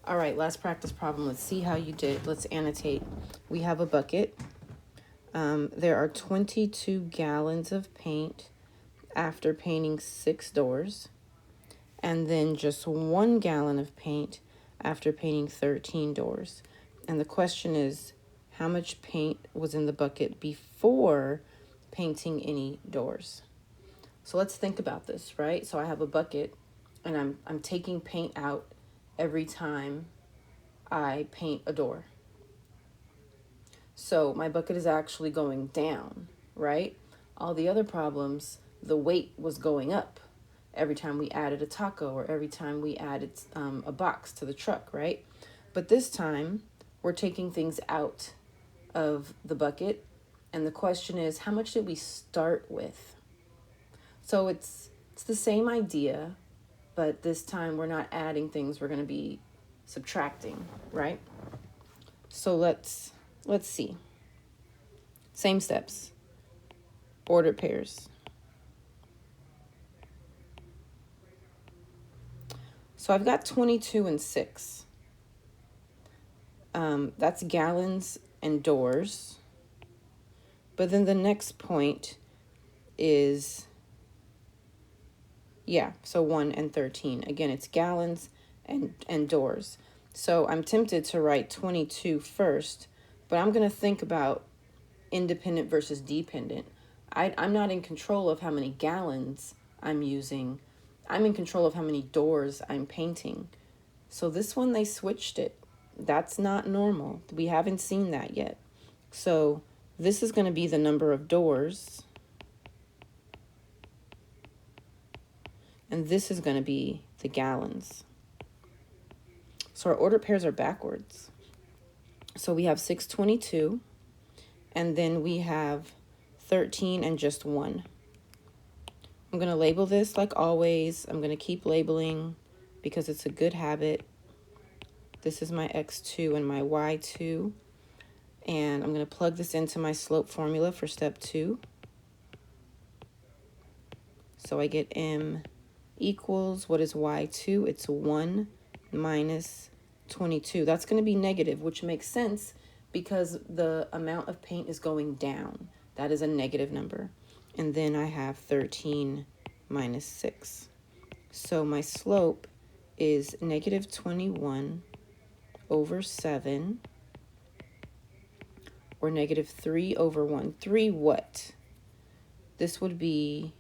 All right, last practice problem. Let's see how you did. Let's annotate. We have a bucket. There are 22 gallons of paint after painting 6 doors, and then just 1 gallon of paint after painting 13 doors. And the question is, how much paint was in the bucket before painting any doors? So let's think about this, right? So I have a bucket, and I'm taking paint out every time I paint a door. So my bucket is actually going down, right? All the other problems, the weight was going up every time we added a taco or every time we added a box to the truck, right? But this time we're taking things out of the bucket, and the question is, how much did we start with? So it's the same idea, but this time we're not adding things, we're going to be subtracting, right? So let's see. Same steps. Ordered pairs. So I've got 22 and 6. That's gallons and doors. But then the next point is, so 1 and 13. Again, it's gallons and doors. So I'm tempted to write 22 first, but I'm going to think about independent versus dependent. I'm not in control of how many gallons I'm using. I'm in control of how many doors I'm painting. So this one, they switched it. That's not normal. We haven't seen that yet. So this is going to be the number of doors. And this is going to be the gallons. So our ordered pairs are backwards. So we have 622, and then we have 13 and just 1. I'm going to label this like always. I'm going to keep labeling because it's a good habit. This is my x2 and my y2. And I'm going to plug this into my slope formula for step 2. So I get m equals, what is y2? It's 1 minus 22. That's going to be negative, which makes sense because the amount of paint is going down. That is a negative number. And then I have 13 minus 6. So my slope is negative 21 over 7, or negative 3 over 1. 3 what? This would be,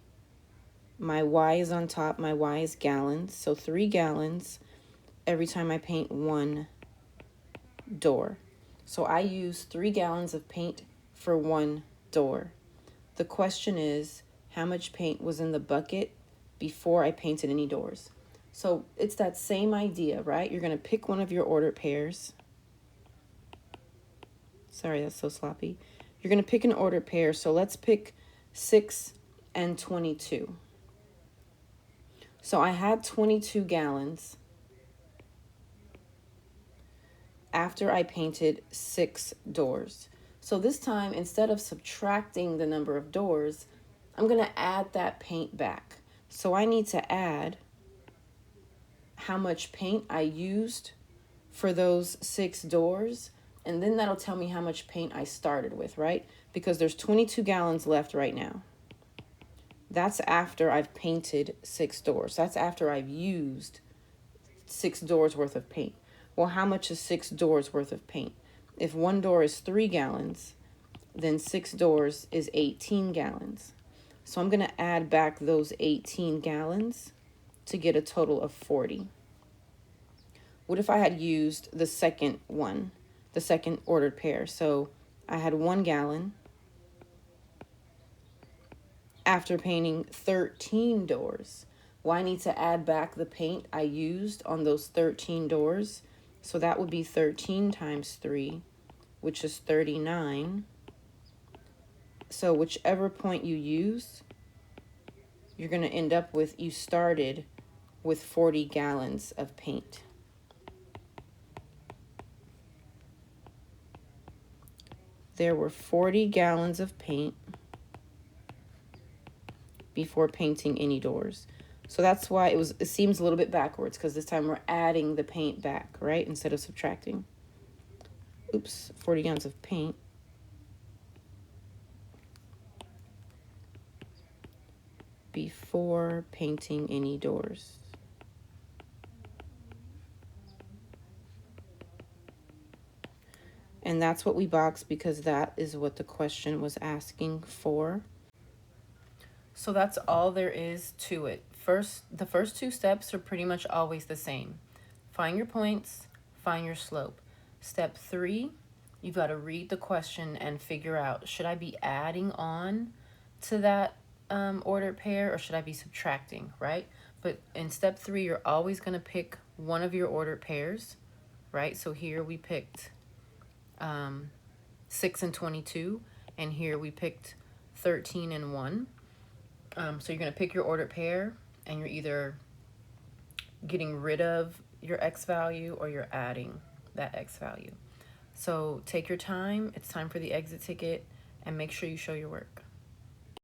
my y is on top, my y is gallons, so 3 gallons every time I paint 1 door. So I use 3 gallons of paint for 1 door. The question is, how much paint was in the bucket before I painted any doors? So it's that same idea, right? You're going to pick one of your ordered pairs. Sorry, that's so sloppy. You're going to pick an ordered pair. So let's pick 6 and 22. So I had 22 gallons after I painted 6 doors. So this time, instead of subtracting the number of doors, I'm going to add that paint back. So I need to add how much paint I used for those 6 doors, and then that'll tell me how much paint I started with, right? Because there's 22 gallons left right now. That's after I've painted 6 doors. That's after I've used 6 doors worth of paint. Well, how much is 6 doors worth of paint? If 1 door is 3 gallons, then 6 doors is 18 gallons. So I'm going to add back those 18 gallons to get a total of 40. What if I had used the second one, the second ordered pair? So I had 1 gallon after painting 13 doors. Well, I need to add back the paint I used on those 13 doors. So that would be 13 times 3, which is 39. So whichever point you use, you're going to end up with, you started with 40 gallons of paint. There were 40 gallons of paint before painting any doors. So that's why it seems a little bit backwards, because this time we're adding the paint back, right? Instead of subtracting. Oops, 40 gallons of paint. Before painting any doors. And that's what we boxed because that is what the question was asking for. So that's all there is to it. The first two steps are pretty much always the same. Find your points, find your slope. Step 3, you've got to read the question and figure out, should I be adding on to that ordered pair or should I be subtracting, right? But in step 3, you're always going to pick one of your ordered pairs, right? So here we picked 6 and 22, and here we picked 13 and 1. So you're going to pick your ordered pair, and you're either getting rid of your X value or you're adding that X value. So take your time. It's time for the exit ticket, and make sure you show your work.